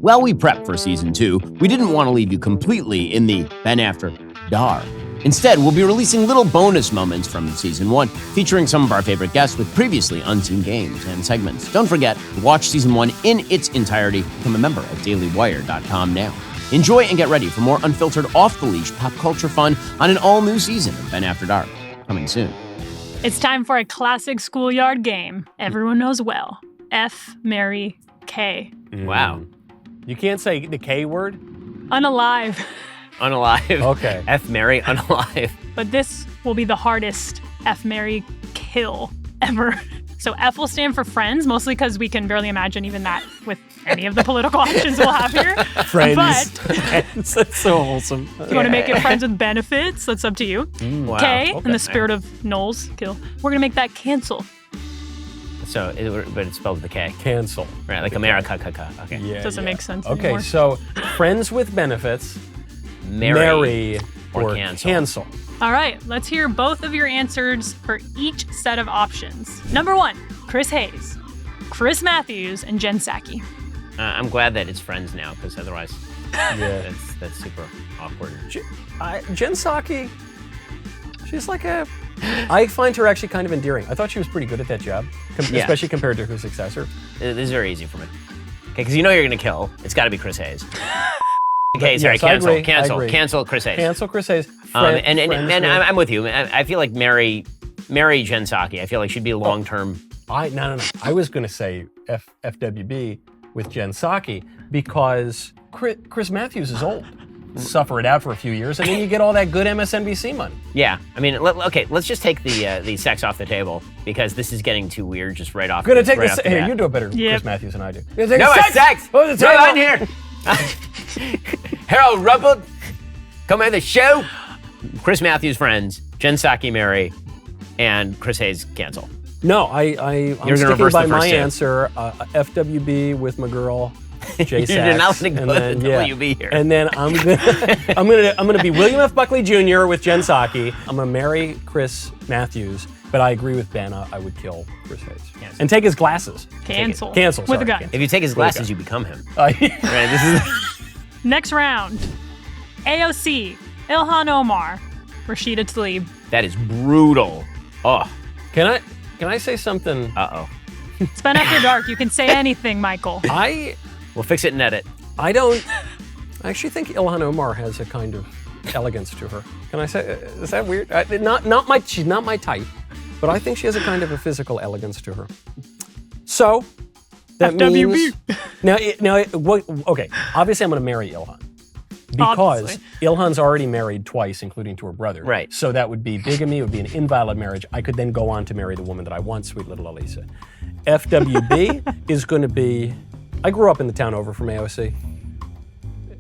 While we prep for season 2, we didn't want to leave you completely in the Ben After dark. Instead, we'll be releasing little bonus moments from season 1, featuring some of our favorite guests with previously unseen games and segments. Don't forget, to watch season 1 in its entirety. Become a member at dailywire.com now. Enjoy and get ready for more unfiltered, off-the-leash pop culture fun on an all-new season of Ben After Dark, coming soon. It's time for a classic schoolyard game everyone knows well. F, marry, K. Wow. You can't say the K word? Unalive. Unalive. Okay. F, marry, unalive. But this will be the hardest F, marry, kill ever. So F will stand for friends, mostly because we can barely imagine even that with any of the political options we'll have here. Friends. But That's so wholesome. you want to make it friends with benefits? That's up to you. Wow. K, okay. in the spirit of Knowles, kill. We're going to make that cancel. So, but it's spelled with a K. Cancel. Right, like America. Okay. Yeah. Doesn't make sense Okay, anymore. so friends with benefits, Marry or cancel. cancel. All right, let's hear both of your answers for each set of options. Number 1, Chris Hayes, Chris Matthews, and Jen Psaki. I'm glad that it's friends now, because otherwise, Yeah. that's super awkward. Jen Psaki, she's like I find her actually kind of endearing. I thought she was pretty good at that job, Yeah. especially compared to her successor. This is very easy for me. Okay, because you know you're gonna kill. It's got to be Chris Hayes. Okay, sorry, Yes, I agree, cancel Chris Hayes. Cancel Chris Hayes. And I'm with you. I feel like marry Jen Psaki. I feel like she'd be long-term. No. I was going to say FWB with Jen Psaki because Chris Matthews is old. Suffer it out for a few years, and then you get all that good MSNBC money. Yeah, I mean, okay, let's just take the sex off the table because this is getting too weird just right off. I'm going to take right this. off the Hey, bat. you do it better, Yep. Chris Matthews, than I do. No, it's sex. Oh, the No, table. I'm here. Harold Ruppelt, come on the show. Chris Matthews friends, Jen Psaki marry, and Chris Hayes cancel. No, I'm You're gonna sticking reverse by the my first two. answer. FWB with my girl, J. You're not Sachs, letting and go then, of the WB here. And then I'm gonna be William F. Buckley Jr. with Jen Psaki. I'm gonna marry Chris Matthews, but I agree with Ben. I would kill Chris Hayes and take his glasses. Cancel. Cancel. With a sorry, gun. If you take his What a glasses, guy. you become him. Right, This is. Next round, AOC, Ilhan Omar, Rashida Tlaib. That is brutal. Oh, Can I say something? uh-oh. It's Ben After Dark. You can say anything, Michael. We'll fix it and edit. I actually think Ilhan Omar has a kind of elegance to her. Can I say? Is that weird? She's not my type, but I think she has a kind of a physical elegance to her. So that FWB. means okay. Obviously, I'm going to marry Ilhan because Obviously. Ilhan's already married twice, including to her brother. Right. So that would be bigamy. It would be an invalid marriage. I could then go on to marry the woman that I want, sweet little Elisa. FWB is going to be. I grew up in the town over from AOC.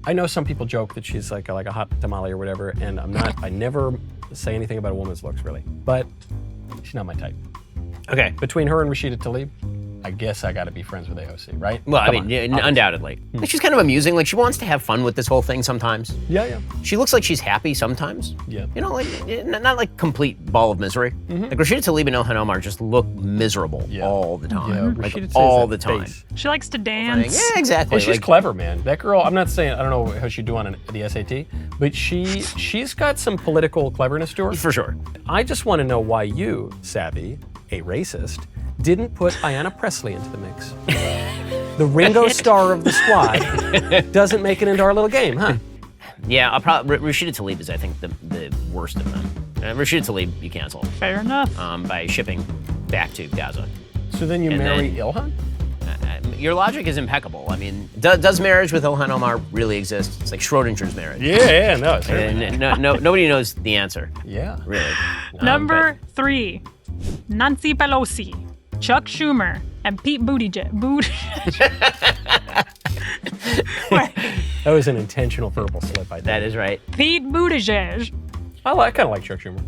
I know some people joke that she's like a hot tamale or whatever, and I'm not. I never say anything about a woman's looks really, but she's not my type. Okay. Between her and Rashida Tlaib, I guess I got to be friends with AOC, right? Well, I Come mean, on, yeah, obviously. undoubtedly. Like, she's kind of amusing. Like, she wants to have fun with this whole thing sometimes. Yeah. She looks like she's happy sometimes. Yeah. You know, like, not like complete ball of misery. Like, Rashida Tlaib and Ilhan Omar just look miserable Yeah. all the time. Yeah, Like, Rashida Tlaib's all that the time. face. She likes to dance. Yeah, exactly. And she's Like, clever, man. That girl, I'm not saying, I don't know how she'd do on the SAT, but she's got some political cleverness to her. for sure. I just want to know why you, Savvy, a racist, didn't put Ayanna Presley into the mix. The Ringo Starr of the squad doesn't make it into our little game, huh? Yeah, I'll probably Rashida Tlaib is, I think, the worst of them. Rashida Tlaib, you cancel Fair enough. by shipping back to Gaza. So then you And marry then- Ilhan? Your logic is impeccable. I mean, does marriage with Ilhan Omar really exist? It's like Schrodinger's marriage. Yeah, no, certainly. And nobody knows the answer, Yeah. really. Number 3, Nancy Pelosi, Chuck Schumer, and Pete Buttigieg. That was an intentional verbal slip, I think. That is right. Pete Buttigieg. I kind of like Chuck Schumer.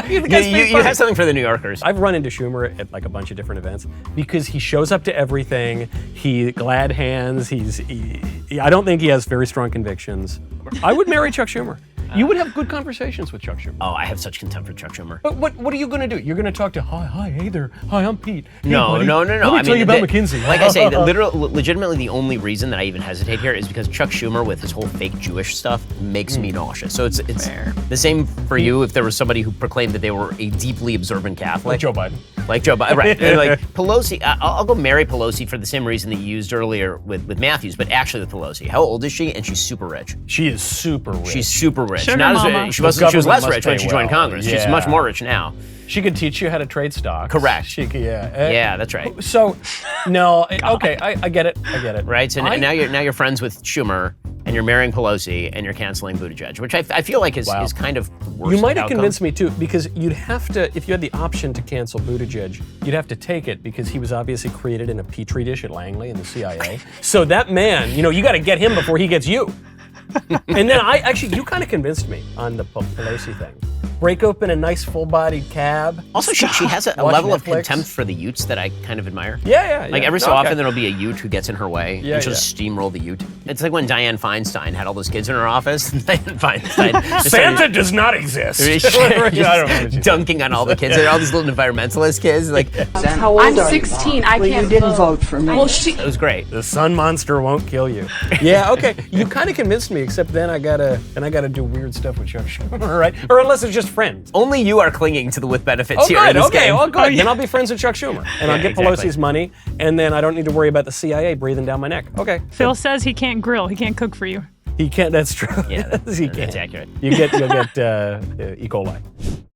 You have something for the New Yorkers. I've run into Schumer at like a bunch of different events because he shows up to everything. He glad hands. I don't think he has very strong convictions. I would marry Chuck Schumer. You would have good conversations with Chuck Schumer. Oh, I have such contempt for Chuck Schumer. But what are you going to do? You're going to talk to, hi, hey there. Hi, I'm Pete. Hey, No. buddy. Let me tell you about McKinsey. Like I say, legitimately the only reason that I even hesitate here is because Chuck Schumer with his whole fake Jewish stuff makes me nauseous. So it's the same for you if there was somebody who proclaimed that they were a deeply observant Catholic. Like Joe Biden. Like Joe Biden, right. Like Pelosi, I'll go marry Pelosi for the same reason that you used earlier with Matthews, but actually with Pelosi. How old is she? And she's super rich. She is super rich. She's super rich. Sugar Not mama. as she was less rich when she joined well. Congress. She's Yeah. much more rich now. She could teach you how to trade stocks. Correct. Yeah, that's right. So, no, okay, I get it. I get it. Right. So now you're friends with Schumer, and you're marrying Pelosi, and you're canceling Buttigieg, which I feel like is kind of the worst. You might have outcome. convinced me too, because you'd have to, if you had the option to cancel Buttigieg, you'd have to take it because he was obviously created in a petri dish at Langley in the CIA. So that man, you got to get him before he gets you. And then you kind of convinced me on the Pelosi thing. Break open a nice full-bodied cab. Also, she has a Watch level of Netflix. contempt for the Utes that I kind of admire. Yeah. Like every so often there'll be a Ute who gets in her way Yeah, and she'll just steamroll the Ute. It's like when Dianne Feinstein had all those kids in her office. Dianne Feinstein Santa does not exist. just dunking on all the kids. All these little environmentalist kids. Like How old I'm are 16. You? I Well, can't you didn't vote for me. Well, it was great. The sun monster won't kill you. Yeah, okay. You kind of convinced me, except then I gotta do weird stuff with Chuck Schumer, right? Or unless it's just friends. Only you are clinging to the with benefits Oh, here good. in this Okay, game. well, good. Then I'll be friends with Chuck Schumer, and I'll get exactly. Pelosi's money, and then I don't need to worry about the CIA breathing down my neck. Okay. Phil says he can't grill. He can't cook for you. He can't. That's true. Yeah, He that's can't. accurate. You'll get E. coli.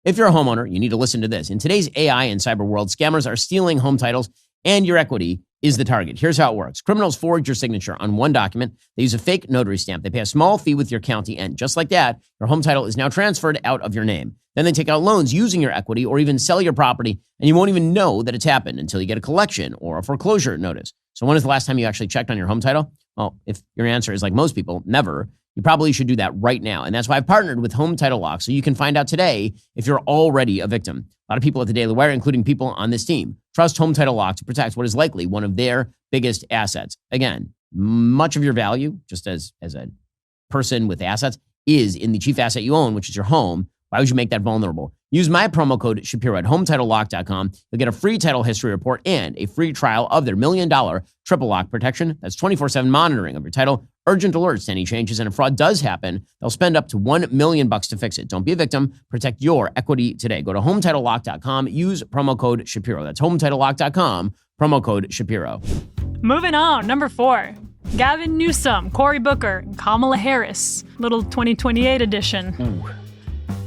If you're a homeowner, you need to listen to this. In today's AI and cyber world, scammers are stealing home titles, and your equity is the target. Here's how it works. Criminals forge your signature on one document. They use a fake notary stamp. They pay a small fee with your county, and just like that, your home title is now transferred out of your name. Then they take out loans using your equity or even sell your property, and you won't even know that it's happened until you get a collection or a foreclosure notice. So when is the last time you actually checked on your home title? Well, if your answer is like most people, never, you probably should do that right now. And that's why I've partnered with Home Title Lock, so you can find out today if you're already a victim. A lot of people at the Daily Wire, including people on this team, trust Home Title Lock to protect what is likely one of their biggest assets. Again, much of your value, just as a person with assets, is in the chief asset you own, which is your home. Why would you make that vulnerable? Use my promo code Shapiro at HometitleLock.com. You'll get a free title history report and a free trial of their $1 million triple lock protection. That's 24/7 monitoring of your title, urgent alerts to any changes, and if fraud does happen, they'll spend up to $1 million to fix it. Don't be a victim. Protect your equity today. Go to HometitleLock.com. Use promo code Shapiro. That's HometitleLock.com. Promo code Shapiro. Moving on, number 4. Gavin Newsom, Cory Booker, and Kamala Harris. Little 2028 edition.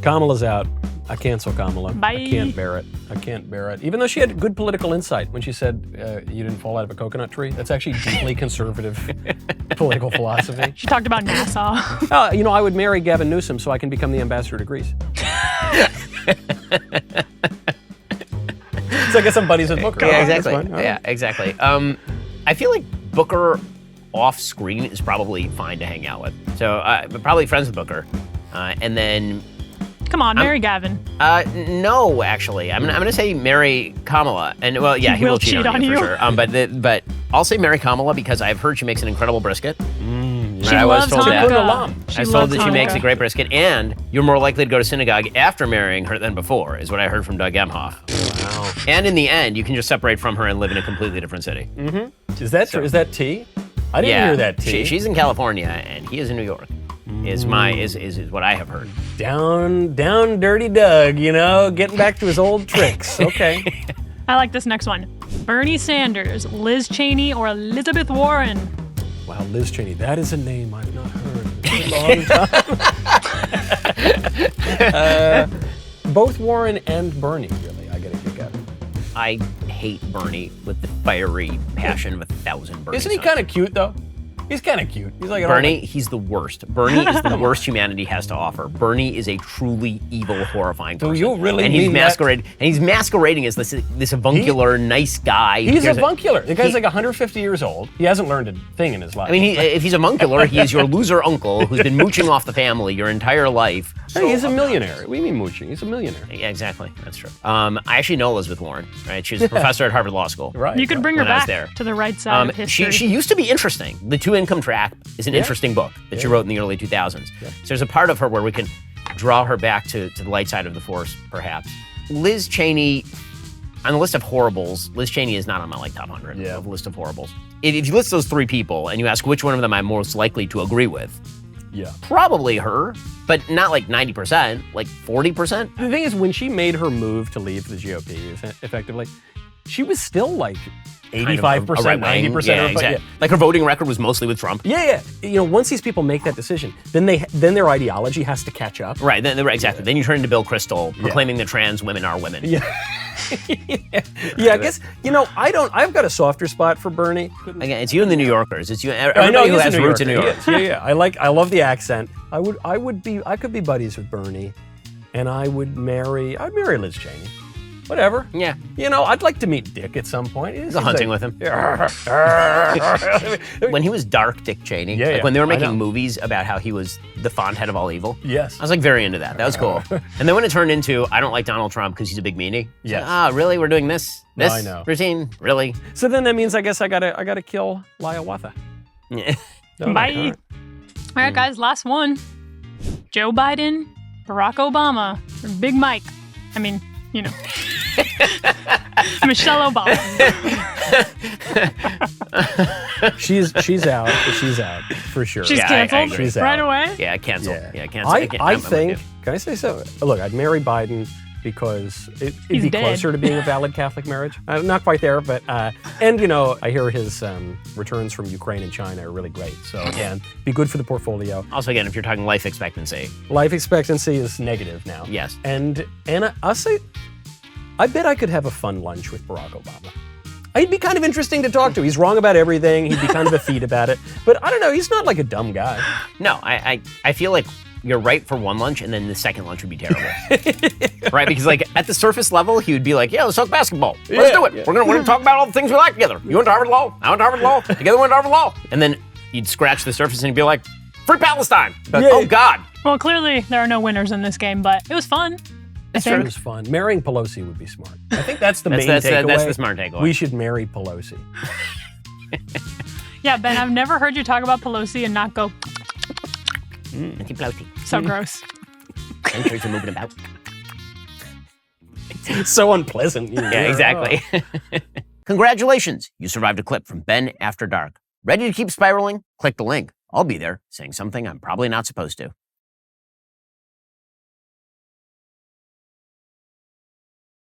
Kamala's out. I cancel Kamala. Bye. I can't bear it. I can't bear it. Even though she had good political insight when she said you didn't fall out of a coconut tree. That's actually deeply conservative political philosophy. She talked about NASA. I would marry Gavin Newsom so I can become the ambassador to Greece. So I guess I'm buddies with Booker. Yeah, Oh, that's exactly. fine. All right. Yeah, exactly. I feel like Booker off screen is probably fine to hang out with. So, but probably friends with Booker, and then. Come on, marry Gavin. No, actually, I'm gonna say marry Kamala, and well, yeah, he will cheat on you for sure. But I'll say marry Kamala because I've heard she makes an incredible brisket. She I was loves told that. Hanukkah. I was told that she makes a great brisket, and you're more likely to go to synagogue after marrying her than before, is what I heard from Doug Emhoff. Wow. And in the end, you can just separate from her and live in a completely different city. Is that true? Is that tea? I didn't hear that tea. She's in California, and he is in New York. Is what I have heard. Down, dirty Doug, getting back to his old tricks. Okay. I like this next one. Bernie Sanders, Liz Cheney, or Elizabeth Warren. Wow, Liz Cheney. That is a name I've not heard in a long time. Both Warren and Bernie, really, I get a kick out of. I hate Bernie with the fiery passion of 1,000 Bernie. Isn't he kind of cute, though? He's kind of cute. He's like Bernie, he's the worst. Bernie is the worst humanity has to offer. Bernie is a truly evil, horrifying person. Do you really and mean he's masquerading, And he's masquerading as this avuncular, nice guy. He's avuncular. The guy's like 150 years old. He hasn't learned a thing in his life. I mean, if he's avuncular, he is your loser uncle who's been mooching off the family your entire life. Hey, he's a millionaire. What do you mean mooching? He's a millionaire. Yeah, exactly. That's true. I actually know Elizabeth Warren, right? She was a professor at Harvard Law School. Right. You could bring her When I was back there. to the right side of history. She used to be interesting. The two Two-Income Trap is an interesting book that she wrote in the early 2000s. So there's a part of her where we can draw her back to the light side of the force, perhaps. Liz Cheney, on the list of horribles, Liz Cheney is not on my top 100 of list of horribles. If you list those three people and you ask which one of them I'm most likely to agree with, probably her, but not 90%, 40%. The thing is, when she made her move to leave the GOP, effectively, she was still 85%, 90%. Yeah, exactly. Like her voting record was mostly with Trump. Yeah. Once these people make that decision, then their ideology has to catch up. Right. Exactly. Then you turn into Bill Kristol proclaiming that trans women are women. Yeah. I guess I've got a softer spot for Bernie. Again, it's you and the New Yorkers. It's you. Everybody who has roots in New York. Yeah. I love the accent. I could be buddies with Bernie, and I'd marry Liz Cheney. Whatever. Yeah. I'd like to meet Dick at some point. Go hunting with him. When he was dark Dick Cheney, when they were making movies about how he was the font head of all evil. Yes. I was very into that. That was cool. And then when it turned into, I don't like Donald Trump because he's a big meanie. Yes. Really? We're doing this routine? Really? So then that means I guess I gotta kill Hiawatha. Yeah. Bye. All right, guys, last one. Joe Biden, Barack Obama, or Big Mike. I mean, Michelle Obama. She's out. She's out for sure. She's canceled She's right out. away. Yeah, canceled. Yeah, canceled. I think. Can I say so? Look, I'd marry Biden because it'd be closer to being a valid Catholic marriage. Not quite there, but and I hear his returns from Ukraine and China are really great. So again, be good for the portfolio. Also, again, if you're talking life expectancy is negative now. Yes. And I'll say, I bet I could have a fun lunch with Barack Obama. He'd be kind of interesting to talk to. He's wrong about everything. He'd be kind of a feat about it. But I don't know. He's not a dumb guy. No, I feel like you're right for one lunch, and then the second lunch would be terrible. Right? Because at the surface level, he would be like, let's talk basketball. Let's do it. Yeah. We're gonna talk about all the things we like together. You went to Harvard Law. I went to Harvard Law. Together we went to Harvard Law. And then you'd scratch the surface and he'd be like, free Palestine. Oh, God. Well, clearly there are no winners in this game, but it was fun. It was fun. Marrying Pelosi would be smart. I think that's the main takeaway. That's the smart takeaway. We should marry Pelosi. Yeah, Ben, I've never heard you talk about Pelosi and not go... Nancy Pelosi. So gross. Countries are moving about. So unpleasant. Yeah, exactly. Congratulations. You survived a clip from Ben After Dark. Ready to keep spiraling? Click the link. I'll be there saying something I'm probably not supposed to.